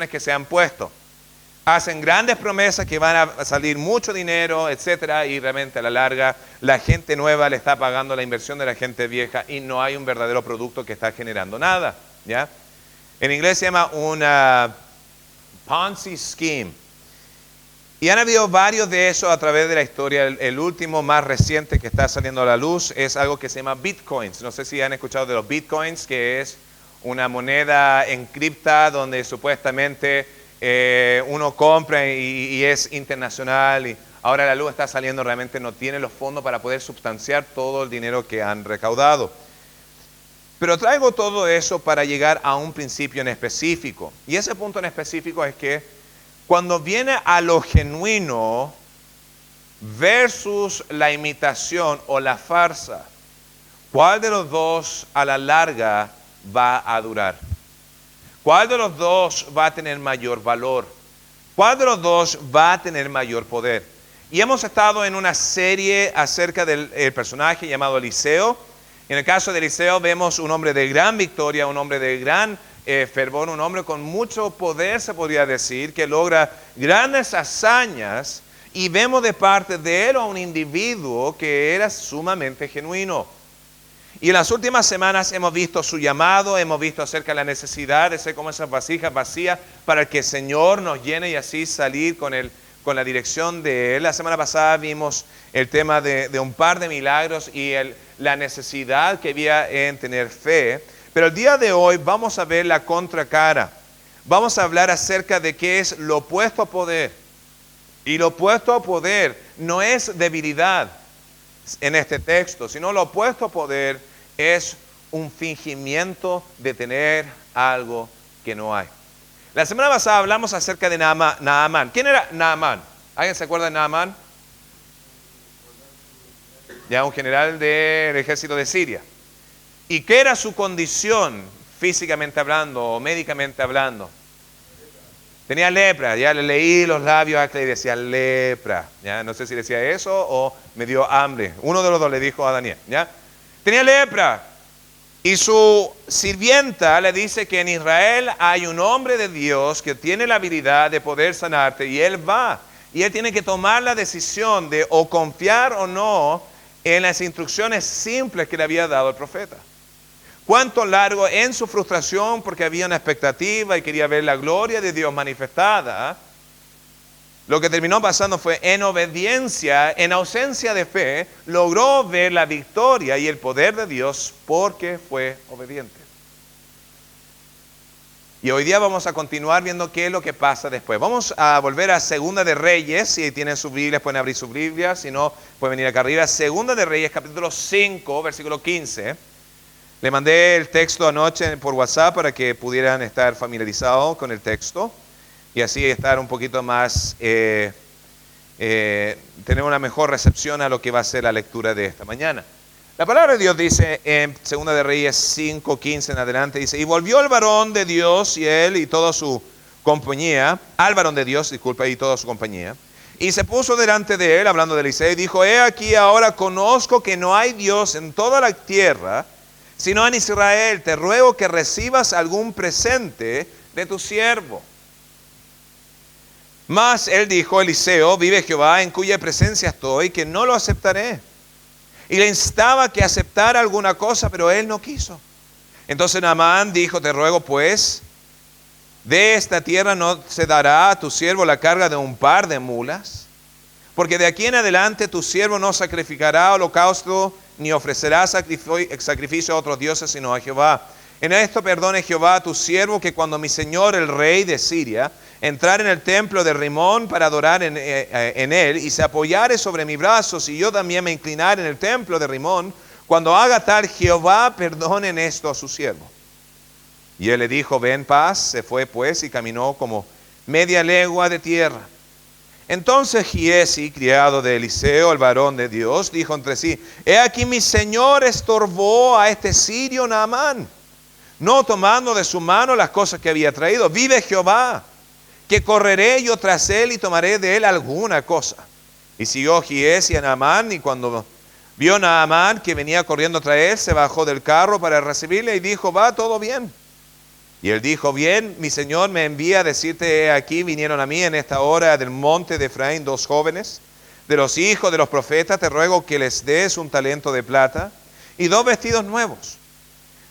que se han puesto. Hacen grandes promesas que van a salir mucho dinero, etcétera, y realmente a la larga la gente nueva le está pagando la inversión de la gente vieja y no hay un verdadero producto que está generando nada, ¿ya? En inglés se llama una Ponzi scheme. Y han habido varios de esos a través de la historia. El último más reciente que está saliendo a la luz es algo que se llama bitcoins. No sé si han escuchado de los bitcoins, que es una moneda encripta donde supuestamente uno compra y es internacional. Y ahora la luz está saliendo, realmente no tiene los fondos para poder substanciar todo el dinero que han recaudado. Pero traigo todo eso para llegar a un principio en específico. Y ese punto en específico es que cuando viene a lo genuino versus la imitación o la farsa, ¿cuál de los dos a la larga va a durar? ¿Cuál de los dos va a tener mayor valor? ¿Cuál de los dos va a tener mayor poder? Y hemos estado en una serie acerca del personaje llamado Eliseo. En el caso de Eliseo vemos un hombre de gran victoria, un hombre de gran fervor, un hombre con mucho poder, se podría decir, que logra grandes hazañas, y vemos de parte de él a un individuo que era sumamente genuino. Y en las últimas semanas hemos visto su llamado, hemos visto acerca de la necesidad de ser como esas vasijas vacías para que el Señor nos llene y así salir con la dirección de Él. La semana pasada vimos el tema de un par de milagros y la necesidad que había en tener fe. Pero el día de hoy vamos a ver la contracara. Vamos a hablar acerca de qué es lo opuesto a poder. Y lo opuesto a poder no es debilidad en este texto, sino lo opuesto a poder es un fingimiento de tener algo que no hay. La semana pasada hablamos acerca de Naamán. ¿Quién era Naamán? ¿Alguien se acuerda de Naamán? Ya, un general del ejército de Siria. ¿Y qué era su condición físicamente hablando o médicamente hablando? Tenía lepra. Ya le leí los labios a Clay y decía lepra. Ya, no sé si decía eso o me dio hambre. Uno de los dos le dijo a Daniel. ¿Ya? Tenía lepra. Y su sirvienta le dice que en Israel hay un hombre de Dios que tiene la habilidad de poder sanarte, y él va. Y él tiene que tomar la decisión de o confiar o no en las instrucciones simples que le había dado el profeta. Cuánto largo en su frustración porque había una expectativa y quería ver la gloria de Dios manifestada. Lo que terminó pasando fue en obediencia, en ausencia de fe, logró ver la victoria y el poder de Dios porque fue obediente. Y hoy día vamos a continuar viendo qué es lo que pasa después. Vamos a volver a Segunda de Reyes. Si tienen sus Biblias pueden abrir sus Biblias, si no pueden venir acá arriba. Segunda de Reyes, capítulo 5, versículo 15. Le mandé el texto anoche por WhatsApp para que pudieran estar familiarizados con el texto y así estar un poquito más, tener una mejor recepción a lo que va a ser la lectura de esta mañana. La palabra de Dios dice en 2 de Reyes 5:15 en adelante, dice: y volvió el varón de Dios y él y toda su compañía, al varón de Dios, disculpa, y toda su compañía, y se puso delante de él, hablando de Eliseo, y dijo: he aquí ahora conozco que no hay Dios en toda la tierra, sino en Israel. Te ruego que recibas algún presente de tu siervo. Mas él dijo: Eliseo, vive Jehová en cuya presencia estoy, que no lo aceptaré. Y le instaba que aceptara alguna cosa, pero él no quiso. Entonces Naamán dijo: te ruego pues, de esta tierra no se dará a tu siervo la carga de un par de mulas, porque de aquí en adelante tu siervo no sacrificará holocausto ni ofrecerá sacrificio a otros dioses sino a Jehová. En esto perdone Jehová a tu siervo, que cuando mi señor el rey de Siria entrar en el templo de Rimón para adorar en él, y se apoyare sobre mis brazos, y yo también me inclinare en el templo de Rimón, cuando haga tal, Jehová perdone en esto a su siervo. Y él le dijo: ve en paz. Se fue pues y caminó como media legua de tierra. Entonces Giesi, criado de Eliseo, el varón de Dios, dijo entre sí: he aquí mi señor estorbó a este sirio Naamán, no tomando de su mano las cosas que había traído. Vive Jehová, que correré yo tras él y tomaré de él alguna cosa. Y siguió Giesi a Naamán, y cuando vio Naamán que venía corriendo tras él, se bajó del carro para recibirle y dijo: va todo bien. Y él dijo, bien, mi señor me envía a decirte, he aquí, vinieron a mí en esta hora del monte de Efraín 2 jóvenes, de los hijos de los profetas, te ruego que les des un talento de plata y 2 vestidos nuevos.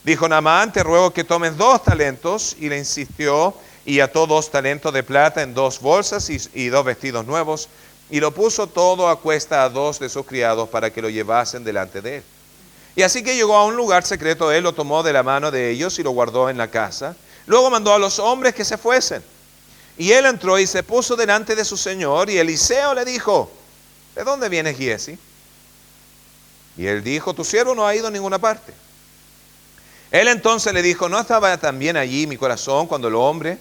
Dijo Naamán, te ruego que tomes 2 talentos, y le insistió, y ató 2 talentos de plata en 2 bolsas y 2 vestidos nuevos, y lo puso todo a cuesta a 2 de sus criados para que lo llevasen delante de él. Y así que llegó a un lugar secreto, él lo tomó de la mano de ellos y lo guardó en la casa. Luego mandó a los hombres que se fuesen. Y él entró y se puso delante de su señor, y Eliseo le dijo, ¿de dónde vienes, Giesi? Y él dijo, tu siervo no ha ido a ninguna parte. Él entonces le dijo, ¿no estaba también allí mi corazón cuando el hombre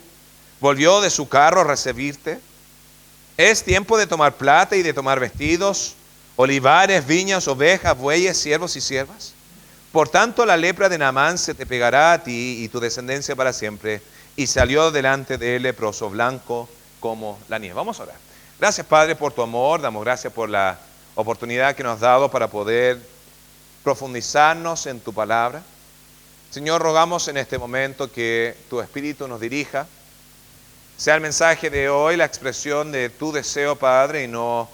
volvió de su carro a recibirte? Es tiempo de tomar plata y de tomar vestidos, olivares, viñas, ovejas, bueyes, siervos y siervas. Por tanto, la lepra de Naamán se te pegará a ti y tu descendencia para siempre. Y salió delante de él leproso, blanco como la nieve. Vamos a orar. Gracias, Padre, por tu amor. Damos gracias por la oportunidad que nos has dado para poder profundizarnos en tu palabra. Señor, rogamos en este momento que tu Espíritu nos dirija. Sea el mensaje de hoy la expresión de tu deseo, Padre, y no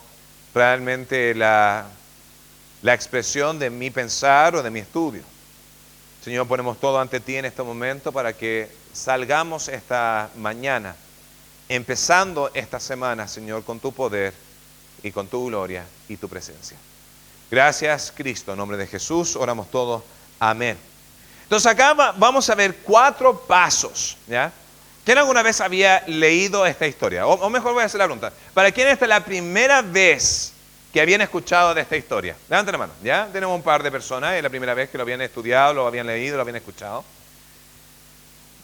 realmente la expresión de mi pensar o de mi estudio. Señor, ponemos todo ante ti en este momento para que salgamos esta mañana, empezando esta semana, Señor, con tu poder y con tu gloria y tu presencia. Gracias, Cristo, en nombre de Jesús, oramos todos. Amén. Entonces acá vamos a ver 4 pasos, ¿ya? ¿Quién alguna vez había leído esta historia? O mejor voy a hacer la pregunta. ¿Para quién esta es la primera vez que habían escuchado de esta historia? Levanten la mano, ¿ya? Tenemos un par de personas, es la primera vez que lo habían estudiado, lo habían leído, lo habían escuchado.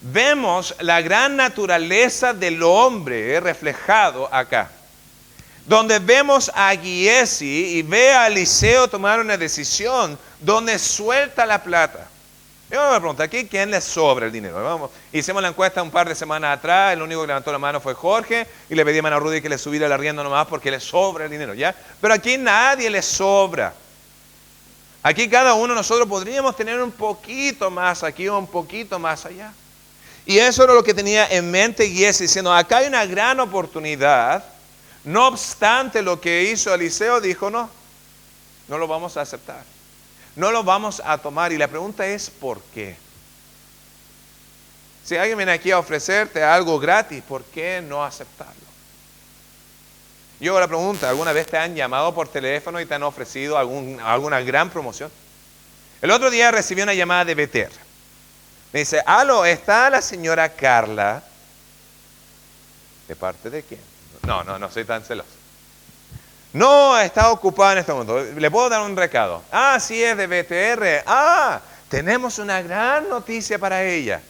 Vemos la gran naturaleza del hombre reflejado acá. Donde vemos a Giesi y ve a Eliseo tomar una decisión donde suelta la plata. Yo me pregunto, ¿aquí quién le sobra el dinero? Vamos, hicimos la encuesta un par de semanas atrás, el único que levantó la mano fue Jorge, y le pedí a mano Rudy que le subiera el arriendo nomás porque le sobra el dinero, ¿ya? Pero aquí nadie le sobra. Aquí cada uno de nosotros podríamos tener un poquito más aquí o un poquito más allá. Y eso era lo que tenía en mente Giesi, diciendo, acá hay una gran oportunidad. No obstante lo que hizo Eliseo, dijo, no lo vamos a aceptar. No lo vamos a tomar. Y la pregunta es, ¿por qué? Si alguien viene aquí a ofrecerte algo gratis, ¿por qué no aceptarlo? Yo hago la pregunta, ¿alguna vez te han llamado por teléfono y te han ofrecido alguna gran promoción? El otro día recibí una llamada de BTR. Me dice, aló, ¿está la señora Carla? ¿De parte de quién? No soy tan celoso. No, está ocupada en este momento. ¿Le puedo dar un recado? Ah, sí, es de BTR. Ah, tenemos una gran noticia para ella.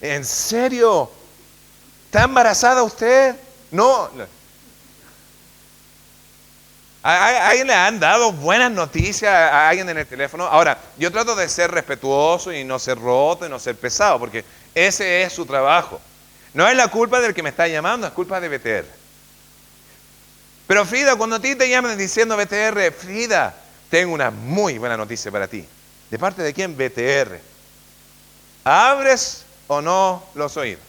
¿En serio? ¿Está embarazada usted? No. ¿A alguien le han dado buenas noticias a alguien en el teléfono? Ahora, yo trato de ser respetuoso y no ser roto y no ser pesado, porque ese es su trabajo. No es la culpa del que me está llamando, es culpa de BTR. Pero Frida, cuando a ti te llaman diciendo BTR, Frida, tengo una muy buena noticia para ti. ¿De parte de quién? BTR. ¿Abres o no los oídos?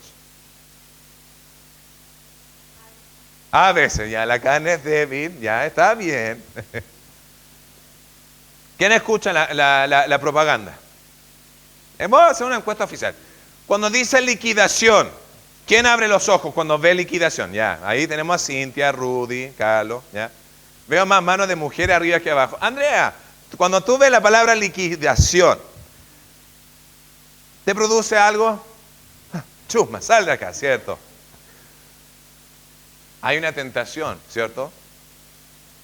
A veces, ya la carne es débil, ya está bien. ¿Quién escucha la propaganda? Vamos a hacer una encuesta oficial. Cuando dice liquidación, ¿quién abre los ojos cuando ve liquidación? Ya, ahí tenemos a Cintia, Rudy, Carlos, ya. Veo más manos de mujeres arriba que abajo. Andrea, cuando tú ves la palabra liquidación, ¿te produce algo? Chusma, sal de acá, ¿cierto? Hay una tentación, ¿cierto?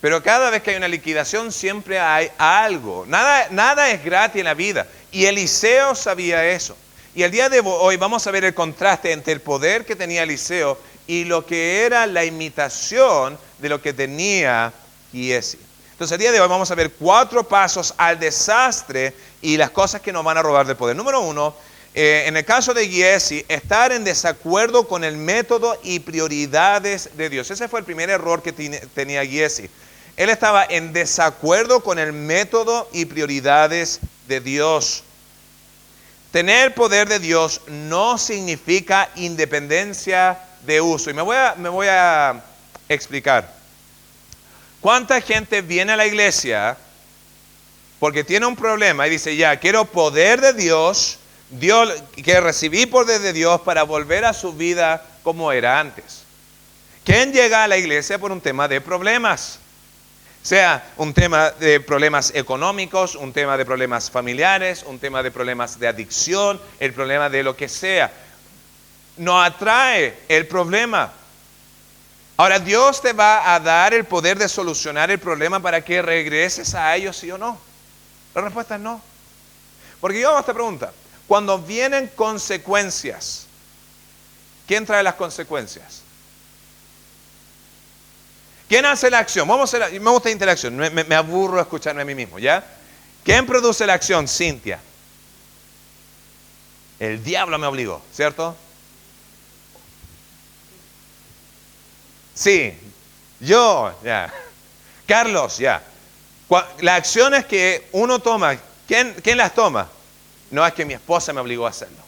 Pero cada vez que hay una liquidación siempre hay algo. Nada es gratis en la vida. Y Eliseo sabía eso. Y el día de hoy vamos a ver el contraste entre el poder que tenía Eliseo y lo que era la imitación de lo que tenía Giesi. Entonces el día de hoy vamos a ver 4 pasos al desastre y las cosas que nos van a robar del poder. Número 1, en el caso de Giesi, estar en desacuerdo con el método y prioridades de Dios. Ese fue el primer error que tenía Giesi. Él estaba en desacuerdo con el método y prioridades de Dios. Tener poder de Dios no significa independencia de uso. Y me voy a explicar. ¿Cuánta gente viene a la iglesia porque tiene un problema y dice, ya, quiero poder de Dios, quiero recibir poder de Dios para volver a su vida como era antes? ¿Quién llega a la iglesia por un tema de problemas? Sea un tema de problemas económicos, un tema de problemas familiares, un tema de problemas de adicción, el problema de lo que sea. No atrae el problema. Ahora, ¿Dios te va a dar el poder de solucionar el problema para que regreses a ellos, sí o no? La respuesta es no. Porque yo hago esta pregunta. Cuando vienen consecuencias, ¿quién trae las consecuencias? ¿Quién hace la acción? Me gusta la interacción, me aburro escucharme a mí mismo, ¿ya? ¿Quién produce la acción? Cintia. El diablo me obligó, ¿cierto? Sí, yo, ya. Carlos, ya. Las acciones que uno toma, ¿quién las toma? No es que mi esposa me obligó a hacerlo.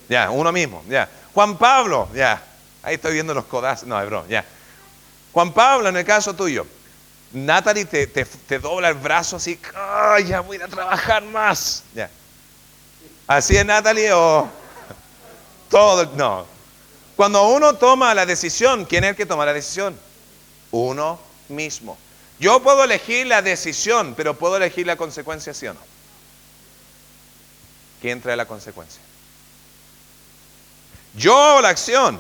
Ya, uno mismo, ya. Juan Pablo, ya. Ahí estoy viendo los codazos, no, es broma, ya. Juan Pablo, en el caso tuyo, Natalie te dobla el brazo así, ¡ay, ya voy a trabajar más! Ya. ¿Así es, Natalie? ¿O todo? No. Cuando uno toma la decisión, ¿quién es el que toma la decisión? Uno mismo. Yo puedo elegir la decisión, pero ¿puedo elegir la consecuencia, sí o no? ¿Quién trae la consecuencia? Yo la acción.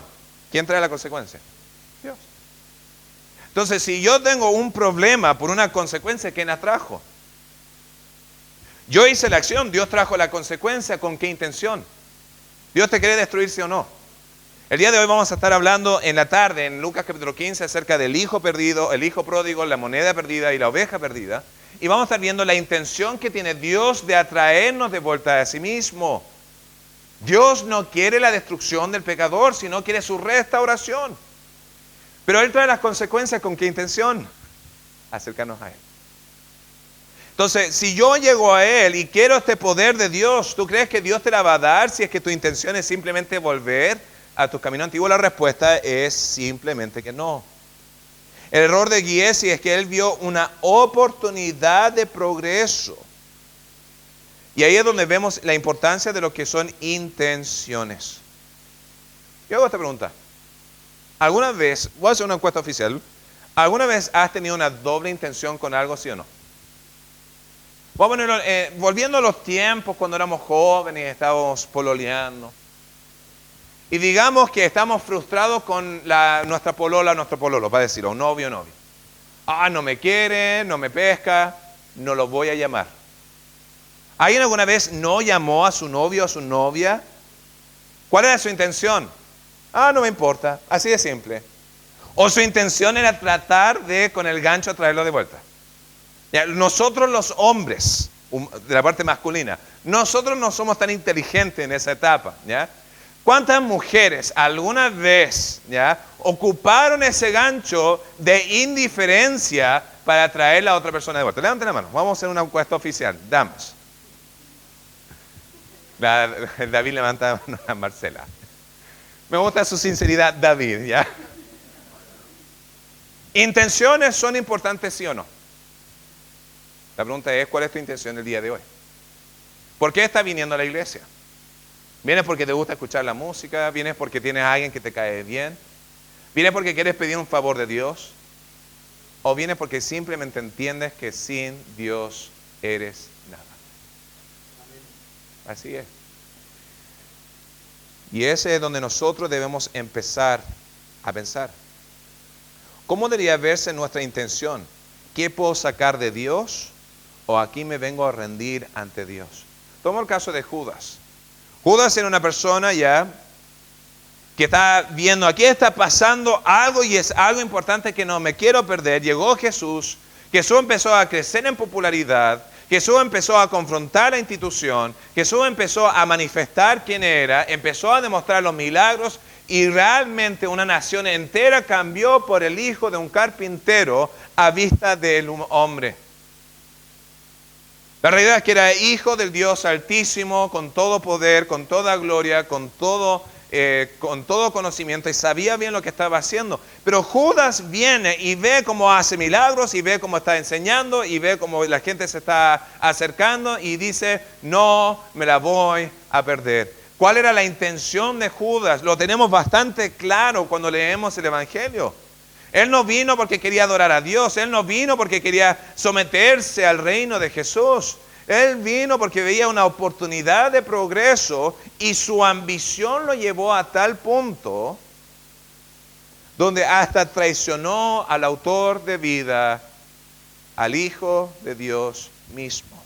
¿Quién trae la consecuencia? Dios. Entonces, si yo tengo un problema por una consecuencia, ¿quién la trajo? Yo hice la acción, Dios trajo la consecuencia. ¿Con qué intención? ¿Dios te quiere destruir, sí o no? El día de hoy vamos a estar hablando en la tarde, en Lucas capítulo 15, acerca del hijo perdido, el hijo pródigo, la moneda perdida y la oveja perdida. Y vamos a estar viendo la intención que tiene Dios de atraernos de vuelta a sí mismo. Dios no quiere la destrucción del pecador, sino quiere su restauración. Pero Él trae las consecuencias. ¿Con qué intención? Acercarnos a Él. Entonces, si yo llego a Él y quiero este poder de Dios, ¿tú crees que Dios te la va a dar si es que tu intención es simplemente volver a tu camino antiguo? La respuesta es simplemente que no. El error de Giesi es que él vio una oportunidad de progreso. Y ahí es donde vemos la importancia de lo que son intenciones. Yo hago esta pregunta. ¿Alguna vez, voy a hacer una encuesta oficial, ¿alguna vez has tenido una doble intención con algo, sí o no? Voy a ponerlo, volviendo a los tiempos cuando éramos jóvenes y estábamos pololeando. Y digamos que estamos frustrados con nuestra polola, nuestro pololo, para decirlo, un novio o novia. Ah, no me quiere, no me pesca, no lo voy a llamar. ¿Alguien alguna vez no llamó a su novio o a su novia? ¿Cuál era su intención? Ah, no me importa, así de simple. O su intención era tratar de, con el gancho, traerlo de vuelta. Ya, nosotros los hombres, de la parte masculina, nosotros no somos tan inteligentes en esa etapa, ¿ya? ¿Cuántas mujeres alguna vez, ya, ocuparon ese gancho de indiferencia para traer a la otra persona de vuelta? Levanten la mano, vamos a hacer una encuesta oficial, damas. David levanta la mano a Marcela. Me gusta su sinceridad, David, ¿ya? ¿Intenciones son importantes, sí o no? La pregunta es, ¿cuál es tu intención el día de hoy? ¿Por qué estás viniendo a la iglesia? ¿Vienes porque te gusta escuchar la música? ¿Vienes porque tienes a alguien que te cae bien? ¿Vienes porque quieres pedir un favor de Dios? ¿O vienes porque simplemente entiendes que sin Dios eres nada? Así es. Y ese es donde nosotros debemos empezar a pensar. ¿Cómo debería verse nuestra intención? ¿Qué puedo sacar de Dios? ¿O aquí me vengo a rendir ante Dios? Tomo el caso de Judas. Judas era una persona ya que está viendo, aquí está pasando algo y es algo importante que no me quiero perder. Llegó Jesús, Jesús empezó a crecer en popularidad, Jesús empezó a confrontar la institución, Jesús empezó a manifestar quién era, empezó a demostrar los milagros y realmente una nación entera cambió por el hijo de un carpintero a vista del hombre. La realidad es que era hijo del Dios Altísimo, con todo poder, con toda gloria, con todo conocimiento, y sabía bien lo que estaba haciendo. Pero Judas viene y ve cómo hace milagros, y ve cómo está enseñando, y ve cómo la gente se está acercando, y dice, no me la voy a perder. ¿Cuál era la intención de Judas? Lo tenemos bastante claro cuando leemos el Evangelio. Él no vino porque quería adorar a Dios. Él no vino porque quería someterse al reino de Jesús. Él vino porque veía una oportunidad de progreso, y su ambición lo llevó a tal punto donde hasta traicionó al autor de vida, al Hijo de Dios mismo.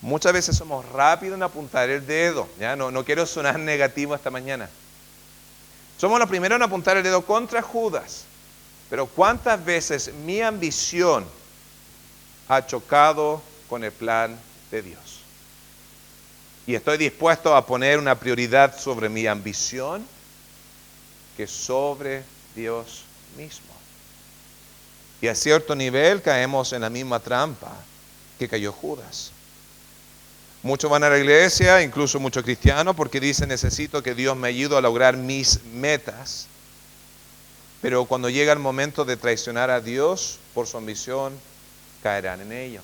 Muchas veces somos rápidos en apuntar el dedo. ¿Ya? No quiero sonar negativo esta mañana. Somos los primeros en apuntar el dedo contra Judas. Pero ¿cuántas veces mi ambición ha chocado con el plan de Dios? Y estoy dispuesto a poner una prioridad sobre mi ambición que sobre Dios mismo. Y a cierto nivel caemos en la misma trampa que cayó Judas. Muchos van a la iglesia, incluso muchos cristianos, porque dicen, necesito que Dios me ayude a lograr mis metas. Pero cuando llega el momento de traicionar a Dios por su ambición, caerán en ello.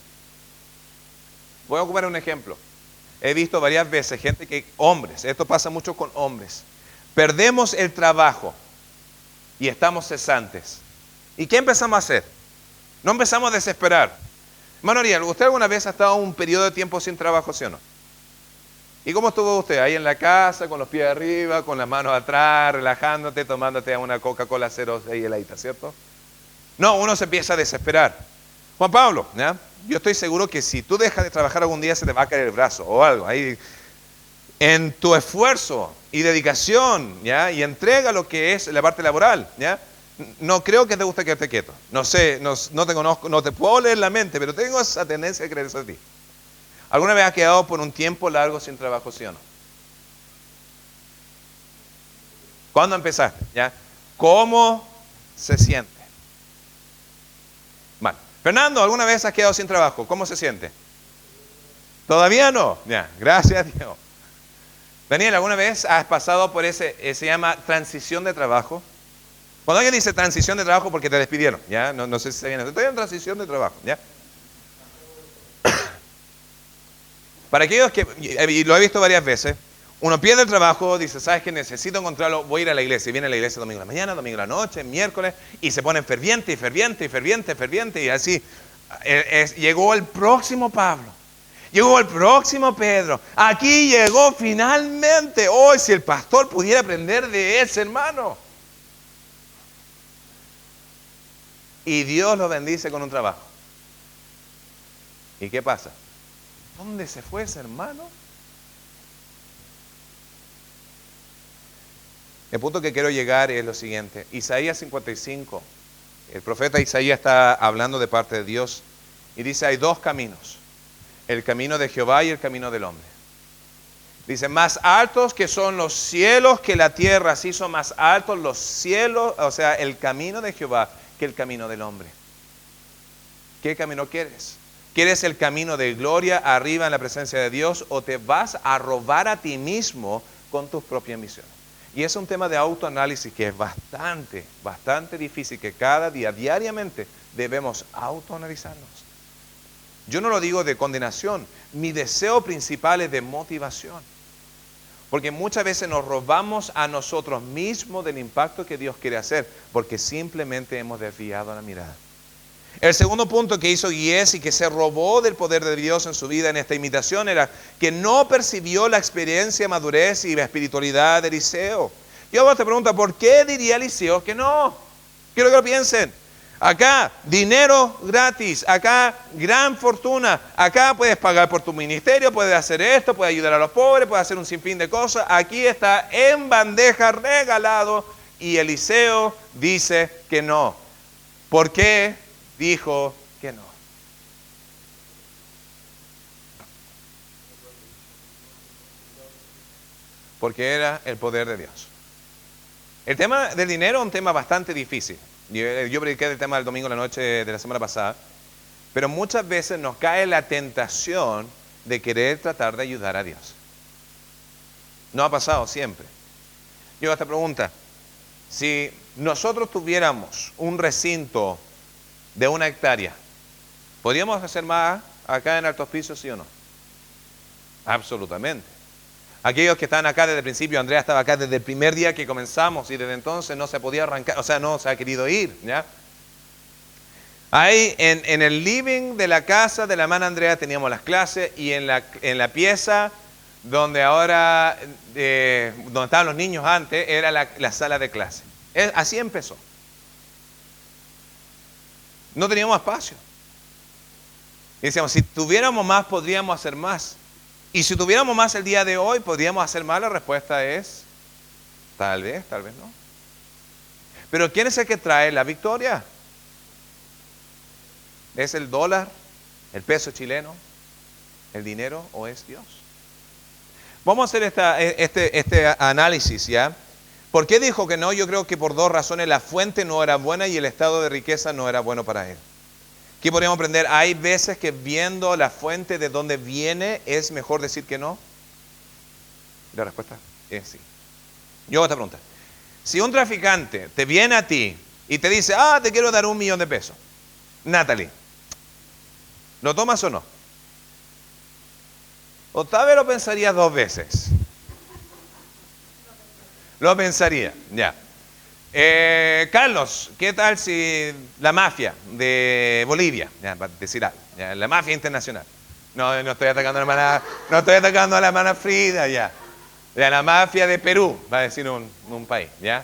Voy a ocupar un ejemplo. He visto varias veces hombres, esto pasa mucho con hombres, perdemos el trabajo y estamos cesantes. ¿Y qué empezamos a hacer? No empezamos a desesperar. Hermano Ariel, ¿usted alguna vez ha estado un periodo de tiempo sin trabajo, sí o no? ¿Y cómo estuvo usted? Ahí en la casa, con los pies arriba, con las manos atrás, relajándote, tomándote una Coca-Cola 0,6 heladita, ¿cierto? No, uno se empieza a desesperar. Juan Pablo, ¿ya? Yo estoy seguro que si tú dejas de trabajar algún día se te va a caer el brazo o algo. Ahí, en tu esfuerzo y dedicación, ¿ya? Y entrega lo que es la parte laboral, ¿ya? No creo que te guste quedarte quieto. No sé, no te conozco, no te puedo leer la mente, pero tengo esa tendencia a creer eso de ti. ¿Alguna vez has quedado por un tiempo largo sin trabajo, sí o no? ¿Cuándo empezaste? ¿Ya? ¿Cómo se siente? Vale. Fernando, ¿alguna vez has quedado sin trabajo? ¿Cómo se siente? ¿Todavía no? Ya, gracias a Dios. Daniel, ¿alguna vez has pasado por se llama transición de trabajo? Cuando alguien dice transición de trabajo, porque te despidieron, ¿ya? No sé si se viene. Estoy en transición de trabajo, ¿ya? Para aquellos que, y lo he visto varias veces, uno pierde el trabajo, dice, ¿sabes qué? Necesito encontrarlo, voy a ir a la iglesia. Y viene a la iglesia domingo en la mañana, domingo en la noche, miércoles, y se ponen ferviente, y así. Llegó el próximo Pablo, llegó el próximo Pedro, aquí llegó finalmente. Hoy, si el pastor pudiera aprender de ese hermano. Y Dios lo bendice con un trabajo. ¿Y qué pasa? ¿Dónde se fue ese hermano? El punto que quiero llegar es lo siguiente. Isaías 55. El profeta Isaías está hablando de parte de Dios. Y dice, hay dos caminos. El camino de Jehová y el camino del hombre. Dice, más altos que son los cielos que la tierra. Así son más altos los cielos, o sea, el camino de Jehová que el camino del hombre. ¿Qué camino quieres? ¿Quieres el camino de gloria arriba en la presencia de Dios, o te vas a robar a ti mismo con tus propias misiones? Y es un tema de autoanálisis que es bastante difícil, que cada día, diariamente, debemos autoanalizarnos. Yo no lo digo de condenación, mi deseo principal es de motivación. Porque muchas veces nos robamos a nosotros mismos del impacto que Dios quiere hacer, porque simplemente hemos desviado la mirada. El segundo punto que hizo Giesi, que se robó del poder de Dios en su vida en esta imitación, era que no percibió la experiencia, madurez y la espiritualidad de Eliseo. Y ahora te pregunto, ¿por qué diría Eliseo que no? Quiero que lo piensen. Acá, dinero gratis. Acá, gran fortuna. Acá puedes pagar por tu ministerio, puedes hacer esto, puedes ayudar a los pobres, puedes hacer un sinfín de cosas. Aquí está en bandeja regalado, y Eliseo dice que no. ¿Por qué dijo que no? Porque era el poder de Dios. El tema del dinero es un tema bastante difícil. Yo prediqué el tema del domingo en la noche de la semana pasada. Pero muchas veces nos cae la tentación de querer tratar de ayudar a Dios. No ha pasado siempre. Yo hago esta pregunta. Si nosotros tuviéramos un recinto de 1 hectárea, ¿podríamos hacer más acá en Altos Pisos, sí o no? Absolutamente. Aquellos que están acá desde el principio, Andrea estaba acá desde el primer día que comenzamos y desde entonces no se podía arrancar, o sea, no se ha querido ir, ¿ya? Ahí en el living de la casa de la hermana Andrea teníamos las clases y en la pieza donde ahora, donde estaban los niños antes, era la sala de clase. Así empezó. No teníamos espacio. Y decíamos, si tuviéramos más, podríamos hacer más. Y si tuviéramos más el día de hoy, ¿podríamos hacer más? La respuesta es, tal vez no. Pero ¿quién es el que trae la victoria? ¿Es el dólar, el peso chileno, el dinero o es Dios? Vamos a hacer este análisis, ¿ya? ¿Por qué dijo que no? Yo creo que por 2 razones. La fuente no era buena y el estado de riqueza no era bueno para él. ¿Qué podríamos aprender? Hay veces que viendo la fuente de dónde viene es mejor decir que no. La respuesta es sí. Yo hago esta pregunta. Si un traficante te viene a ti y te dice, te quiero dar $1.000.000. Natalie, ¿lo tomas o no? O tal vez lo pensaría 2 veces. Lo pensaría, ya. Carlos, ¿qué tal si la mafia de Bolivia, ya, para decir algo, ya, la mafia internacional? No estoy atacando a la hermana Frida, ya. La mafia de Perú, va a decir un país, ya.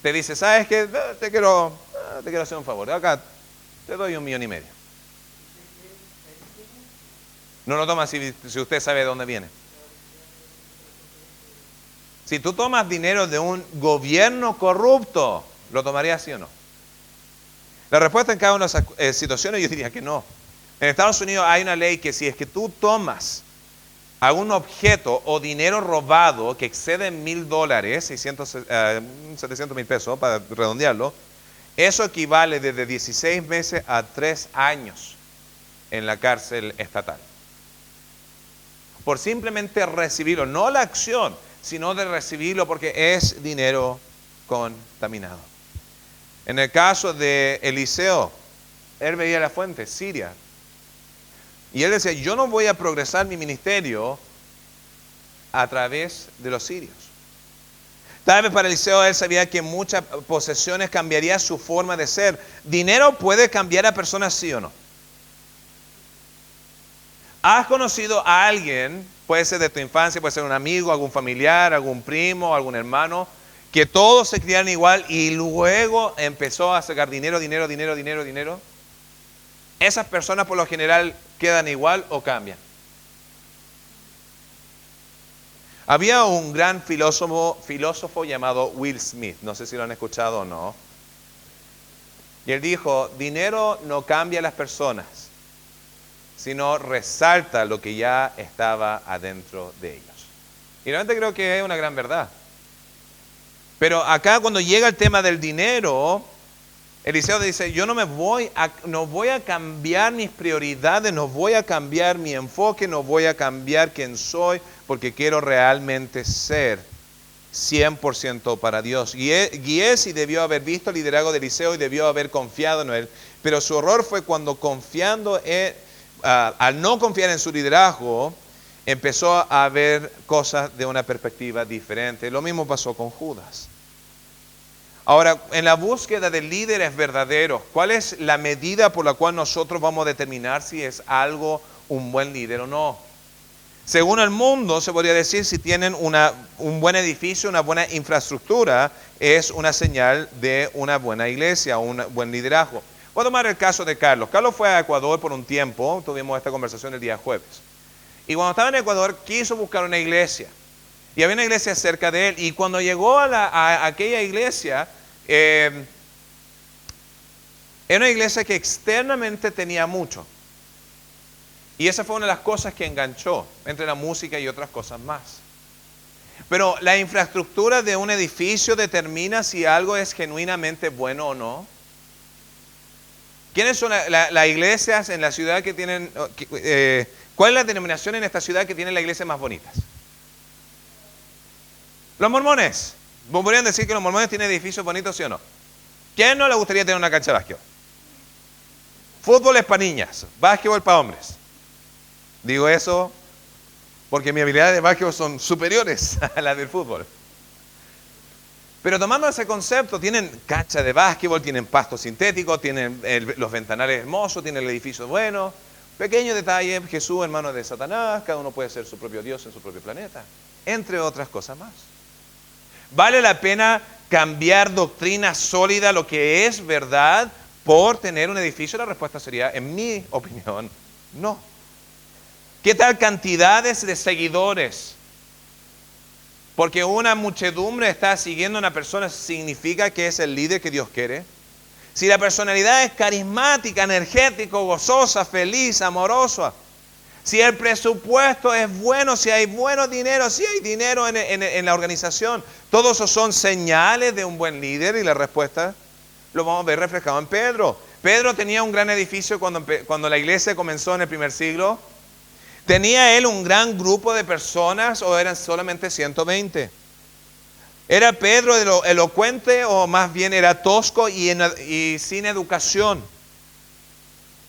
Te dice, ¿sabes qué? Te quiero hacer un favor. Acá te doy $1.500.000. No lo toma si usted sabe de dónde viene. Si tú tomas dinero de un gobierno corrupto, ¿lo tomarías sí o no? La respuesta en cada una de esas situaciones yo diría que no. En Estados Unidos hay una ley que si es que tú tomas algún objeto o dinero robado que excede $1.000, 700.000 pesos para redondearlo, eso equivale desde 16 meses a 3 años en la cárcel estatal. Por simplemente recibirlo, no la acción, sino de recibirlo porque es dinero contaminado. En el caso de Eliseo, él veía la fuente, Siria. Y él decía, yo no voy a progresar mi ministerio a través de los sirios. Tal vez para Eliseo él sabía que muchas posesiones cambiaría su forma de ser. ¿Dinero puede cambiar a personas, sí o no? ¿Has conocido a alguien, puede ser de tu infancia, puede ser un amigo, algún familiar, algún primo, algún hermano, que todos se criaron igual y luego empezó a sacar dinero? ¿Esas personas por lo general quedan igual o cambian? Había un gran filósofo llamado Will Smith, no sé si lo han escuchado o no. Y él dijo, dinero no cambia a las personas, sino resalta lo que ya estaba adentro de ellos. Y realmente creo que es una gran verdad. Pero acá cuando llega el tema del dinero, Eliseo dice, yo no voy a cambiar mis prioridades, no voy a cambiar mi enfoque, no voy a cambiar quién soy, porque quiero realmente ser 100% para Dios. Giesi debió haber visto el liderazgo de Eliseo y debió haber confiado en él, pero su error fue cuando al no confiar en su liderazgo, empezó a ver cosas de una perspectiva diferente. Lo mismo pasó con Judas. Ahora, en la búsqueda de líderes verdaderos, ¿cuál es la medida por la cual nosotros vamos a determinar si es algo un buen líder o no? Según el mundo, se podría decir, si tienen un buen edificio, una buena infraestructura, es una señal de una buena iglesia, un buen liderazgo. Voy a tomar el caso de Carlos. Carlos fue a Ecuador por un tiempo, tuvimos esta conversación el día jueves. Y cuando estaba en Ecuador, quiso buscar una iglesia. Y había una iglesia cerca de él. Y cuando llegó a aquella iglesia, era una iglesia que externamente tenía mucho. Y esa fue una de las cosas que enganchó, entre la música y otras cosas más. Pero la infraestructura de un edificio determina si algo es genuinamente bueno o no. ¿Quiénes son las iglesias en la ciudad que tienen... ¿Cuál es la denominación en esta ciudad que tiene las iglesias más bonitas? Los mormones. ¿Podrían decir que los mormones tienen edificios bonitos, sí o no? ¿Quién no le gustaría tener una cancha de básquetbol? Fútbol es para niñas, básquetbol para hombres. Digo eso porque mis habilidades de básquetbol son superiores a las del fútbol. Pero tomando ese concepto, tienen cancha de básquetbol, tienen pasto sintético, tienen los ventanales hermosos, tienen el edificio bueno. Pequeño detalle, Jesús, hermano de Satanás, cada uno puede ser su propio Dios en su propio planeta, entre otras cosas más. ¿Vale la pena cambiar doctrina sólida, lo que es verdad, por tener un edificio? La respuesta sería, en mi opinión, no. ¿Qué tal cantidades de seguidores? Porque una muchedumbre está siguiendo a una persona, ¿significa que es el líder que Dios quiere? Si la personalidad es carismática, energético, gozosa, feliz, amorosa, si el presupuesto es bueno, si hay bueno dinero, si hay dinero en la organización, todos esos son señales de un buen líder, y la respuesta lo vamos a ver reflejado en Pedro. Pedro tenía un gran edificio cuando la iglesia comenzó en el primer siglo. ¿Tenía él un gran grupo de personas o eran solamente 120? ¿Era Pedro elocuente o más bien era tosco y sin educación?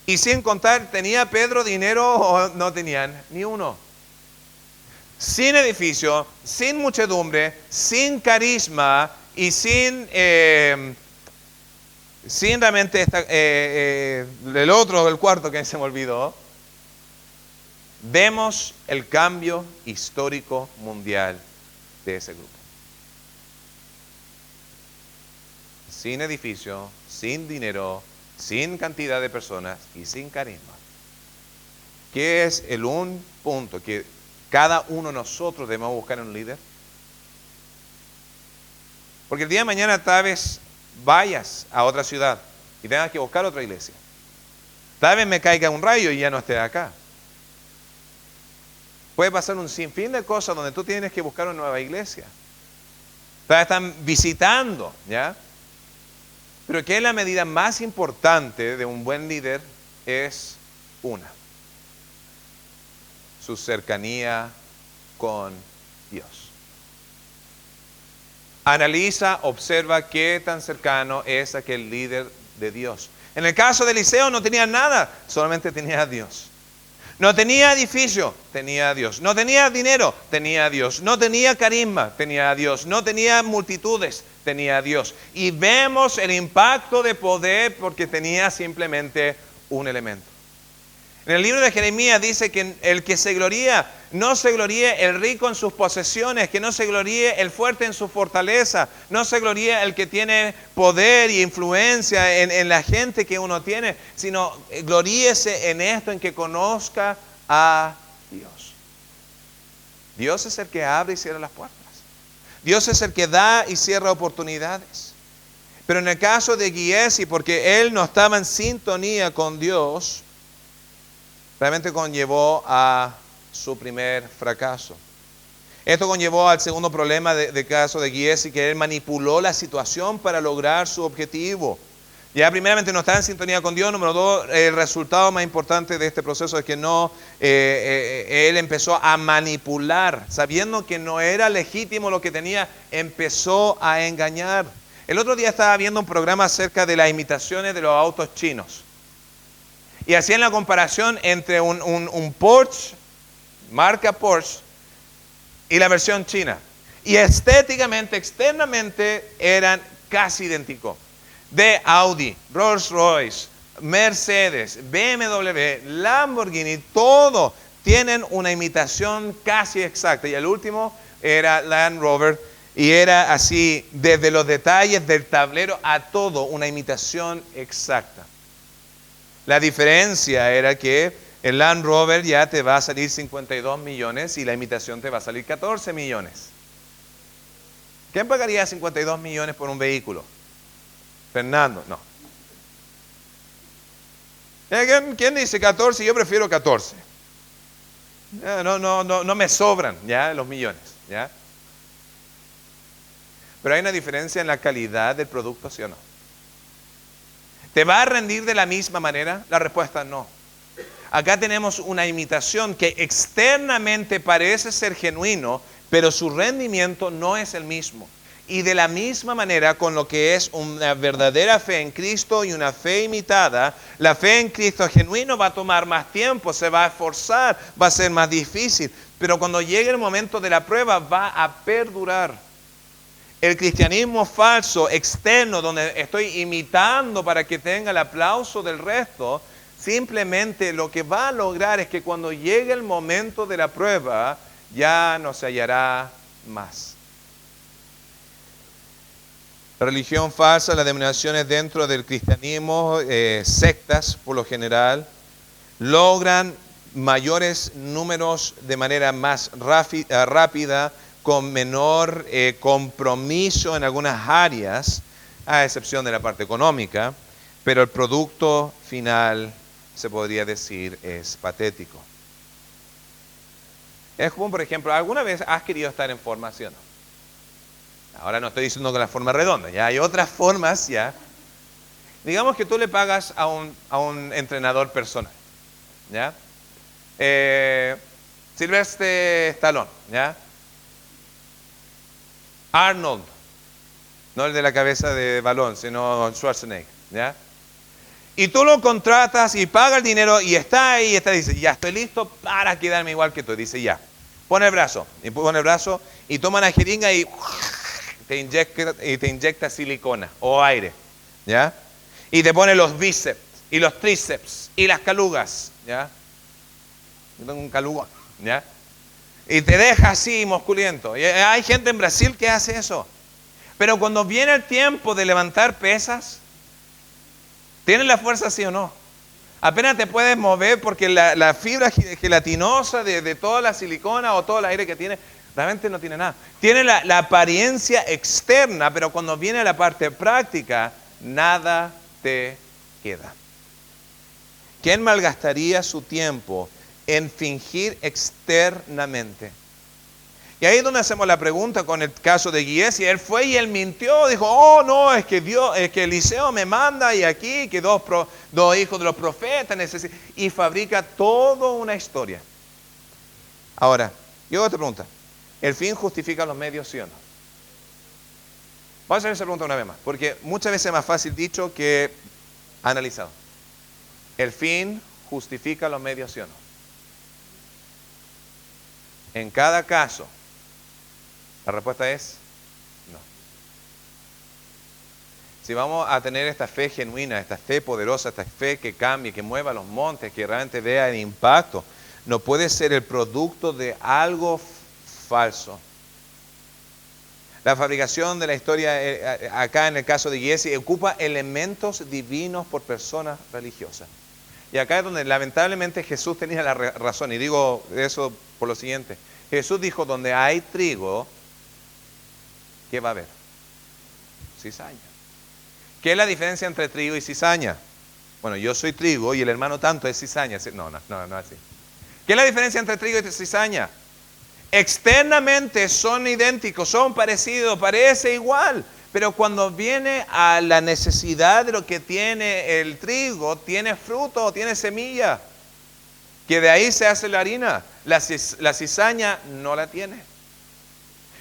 Y sin contar, ¿tenía Pedro dinero o no tenían ni uno? Sin edificio, sin muchedumbre, sin carisma y sin realmente el cuarto que se me olvidó. Vemos el cambio histórico mundial de ese grupo. Sin edificio, sin dinero, sin cantidad de personas y sin carisma. ¿Qué es un punto que cada uno de nosotros debemos buscar en un líder? Porque el día de mañana tal vez vayas a otra ciudad y tengas que buscar otra iglesia. Tal vez me caiga un rayo y ya no esté acá. Puede pasar un sinfín de cosas donde tú tienes que buscar una nueva iglesia. Tal vez están visitando, ¿ya? Pero que la medida más importante de un buen líder es una: su cercanía con Dios. Analiza, observa qué tan cercano es aquel líder de Dios. En el caso de Eliseo no tenía nada, solamente tenía a Dios. No tenía edificio, tenía a Dios. No tenía dinero, tenía a Dios. No tenía carisma, tenía a Dios. No tenía multitudes, tenía a Dios. Y vemos el impacto de poder porque tenía simplemente un elemento. En el libro de Jeremías dice que el que se gloría, no se gloríe el rico en sus posesiones, que no se gloríe el fuerte en su fortaleza, no se gloríe el que tiene poder y influencia en la gente que uno tiene, sino gloríese en esto, en que conozca a Dios. Dios es el que abre y cierra las puertas. Dios es el que da y cierra oportunidades. Pero en el caso de Giesi, porque él no estaba en sintonía con Dios, realmente conllevó a su primer fracaso. Esto conllevó al segundo problema del caso de Giesi, que él manipuló la situación para lograr su objetivo. Ya primeramente no estaba en sintonía con Dios. Número dos, el resultado más importante de este proceso es que él empezó a manipular, sabiendo que no era legítimo lo que tenía, empezó a engañar. El otro día estaba viendo un programa acerca de las imitaciones de los autos chinos. Y hacían la comparación entre un Porsche, marca Porsche, y la versión china. Y estéticamente, externamente, eran casi idénticos. De Audi, Rolls Royce, Mercedes, BMW, Lamborghini, todo tienen una imitación casi exacta. Y el último era Land Rover, y era así, desde los detalles del tablero a todo, una imitación exacta. La diferencia era que el Land Rover ya te va a salir 52 millones y la imitación te va a salir 14 millones. ¿Quién pagaría 52 millones por un vehículo? Fernando, no. ¿Quién dice 14? Yo prefiero 14. No me sobran ya los millones, ¿ya? Pero hay una diferencia en la calidad del producto, ¿sí o no? ¿Te va a rendir de la misma manera? La respuesta es no. Acá tenemos una imitación que externamente parece ser genuino, pero su rendimiento no es el mismo. Y de la misma manera con lo que es una verdadera fe en Cristo y una fe imitada, la fe en Cristo genuino va a tomar más tiempo, se va a esforzar, va a ser más difícil, pero cuando llegue el momento de la prueba va a perdurar. El cristianismo falso, externo, donde estoy imitando para que tenga el aplauso del resto, simplemente lo que va a lograr es que cuando llegue el momento de la prueba, ya no se hallará más. La religión falsa, las denominaciones dentro del cristianismo, sectas por lo general, logran mayores números de manera más rápida, con menor compromiso en algunas áreas, a excepción de la parte económica, pero el producto final, se podría decir, es patético. Es como, por ejemplo, ¿alguna vez has querido estar en forma, sí o no? Ahora no estoy diciendo con la forma redonda, ya hay otras formas, ya. Digamos que tú le pagas a un entrenador personal, ¿ya? Sylvester Stallone, ¿ya? Arnold, no el de la cabeza de balón, sino Schwarzenegger, ¿ya? Y tú lo contratas y pagas el dinero y está ahí, dice, ya estoy listo para quedarme igual que tú. Dice, ya, pon el brazo y toma una jeringa y te inyecta silicona o aire, ¿ya? Y te pone los bíceps y los tríceps y las calugas, ¿ya? Yo tengo un calugón, ¿ya? Y te deja así musculiento. Y hay gente en Brasil que hace eso. Pero cuando viene el tiempo de levantar pesas, ¿tienes la fuerza sí o no? Apenas te puedes mover porque la fibra gelatinosa de toda la silicona o todo el aire que tiene, realmente no tiene nada. Tiene la apariencia externa, pero cuando viene la parte práctica, nada te queda. ¿Quién malgastaría su tiempo en fingir externamente? Y ahí es donde hacemos la pregunta con el caso de Giesi. Él fue y él mintió, dijo, oh no, es que Eliseo me manda y aquí, que dos hijos de los profetas necesitan, y fabrica toda una historia. Ahora, yo hago esta pregunta, ¿el fin justifica los medios, sí o no? Vamos a hacer esa pregunta una vez más, porque muchas veces es más fácil dicho que analizado. ¿El fin justifica los medios, sí o no? En cada caso, la respuesta es no. Si vamos a tener esta fe genuina, esta fe poderosa, esta fe que cambie, que mueva los montes, que realmente vea el impacto, no puede ser el producto de algo falso. La fabricación de la historia, acá en el caso de Giesi, ocupa elementos divinos por personas religiosas. Y acá es donde lamentablemente Jesús tenía la razón, y digo eso por lo siguiente. Jesús dijo, donde hay trigo, ¿qué va a haber? Cizaña. ¿Qué es la diferencia entre trigo y cizaña? Bueno, yo soy trigo y el hermano tanto es cizaña. No así. ¿Qué es la diferencia entre trigo y cizaña? Externamente son idénticos, son parecidos, parece igual. Pero cuando viene a la necesidad de lo que tiene el trigo, tiene fruto, tiene semilla, que de ahí se hace la harina. La cizaña no la tiene.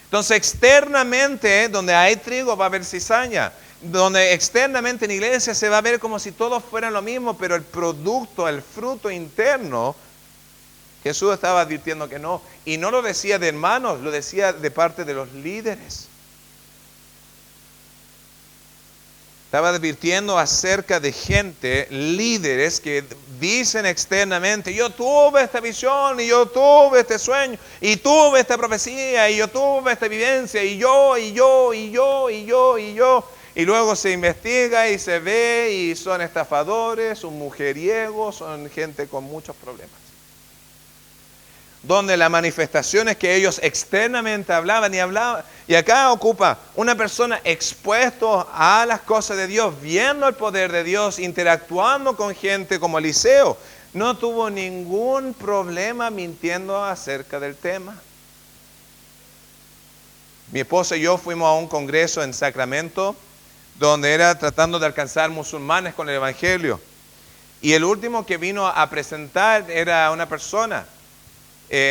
Entonces externamente, donde hay trigo va a haber cizaña. Donde externamente en la iglesia se va a ver como si todos fueran lo mismo, pero el producto, el fruto interno, Jesús estaba advirtiendo que no. Y no lo decía de hermanos, lo decía de parte de los líderes. Estaba advirtiendo acerca de gente, líderes que dicen externamente, yo tuve esta visión y yo tuve este sueño y tuve esta profecía y yo tuve esta evidencia y yo. Y luego se investiga y se ve y son estafadores, son mujeriegos, son gente con muchos problemas. Donde las manifestaciones que ellos externamente hablaban, y acá ocupa una persona expuesto a las cosas de Dios, viendo el poder de Dios, interactuando con gente como Eliseo, no tuvo ningún problema mintiendo acerca del tema. Mi esposa y yo fuimos a un congreso en Sacramento donde era tratando de alcanzar musulmanes con el Evangelio. Y el último que vino a presentar era una persona,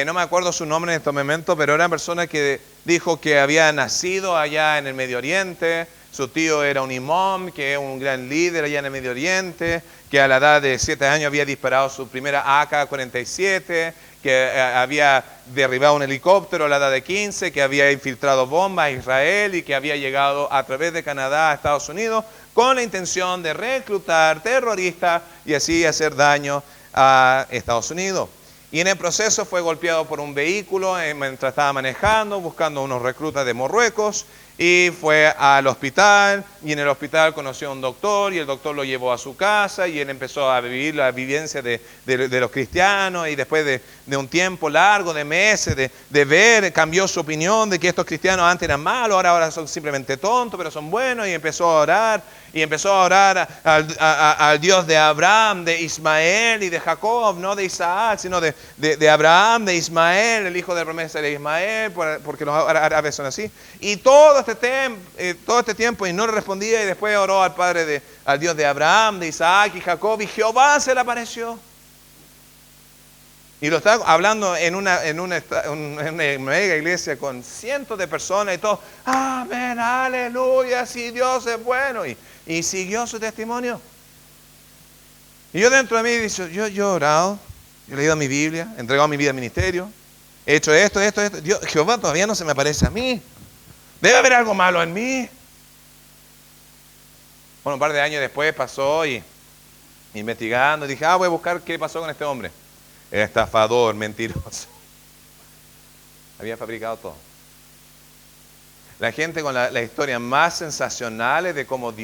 no me acuerdo su nombre en este momento, pero era una persona que dijo que había nacido allá en el Medio Oriente, su tío era un imán, que es un gran líder allá en el Medio Oriente, que a la edad de 7 años había disparado su primera AK-47, que había derribado un helicóptero a la edad de 15, que había infiltrado bombas a Israel y que había llegado a través de Canadá a Estados Unidos con la intención de reclutar terroristas y así hacer daño a Estados Unidos. Y en el proceso fue golpeado por un vehículo mientras estaba manejando, buscando unos reclutas de Marruecos, y fue al hospital, y en el hospital conoció a un doctor, y el doctor lo llevó a su casa, y él empezó a vivir la vivencia de los cristianos, y después de un tiempo largo, de meses, de ver, cambió su opinión de que estos cristianos antes eran malos, ahora son simplemente tontos, pero son buenos, y empezó a orar, al Dios de Abraham, de Ismael y de Jacob, no de Isaac, sino de Abraham, de Ismael, el hijo de la promesa de Ismael, porque los árabes son así. Y todo este tiempo, y no le respondía, y después oró al Dios de Abraham, de Isaac y Jacob, y Jehová se le apareció. Y lo está hablando en una mega iglesia con cientos de personas y todo. Amén, aleluya, sí, Dios es bueno. Y siguió su testimonio. Y yo dentro de mí dice, yo he orado, yo he leído mi Biblia, he entregado mi vida al ministerio, he hecho esto. Jehová todavía no se me aparece a mí. Debe haber algo malo en mí. Bueno, un par de años después pasó y investigando, dije, voy a buscar qué pasó con este hombre. Estafador, mentiroso. Había fabricado todo. La gente con las historias más sensacionales de cómo Dios